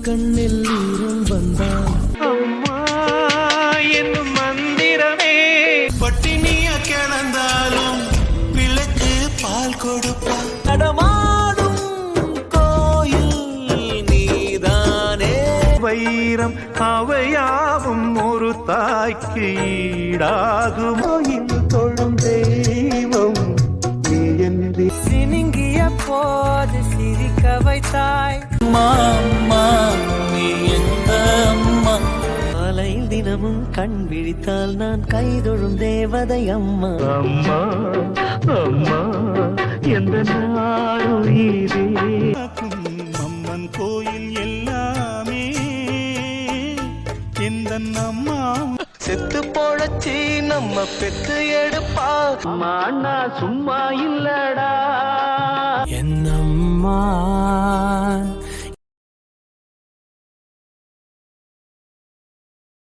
கண்ணில் ஈரம் வந்தால் அம்மா என்னும் மந்திரமே பட்டினிய கிடந்தாலும் பிள்ளைக்கு பால் கொடுப்பா நடமாடும் கோயில் நீதானே வைரம் அவையாவும் ஒரு தாய்க்கு ஈடாகுமோ தொழும் தெய்வம் நீ என்று சினுங்கிய போது சிரிக்க வைத்தாய் மாமா நீ எந்த அம்மா காலையில் தினமும் கண் விழித்தால் நான் கைதொழும் தேவதை அம்மா அம்மா அம்மா எந்த நாளுயிரே அம்மன் கோயில் எல்லாமே எந்த அம்மா செத்து போழச்சி நம்ம பெத்து எடுப்பா அண்ணா சும்மா இல்லடா என்னம்மா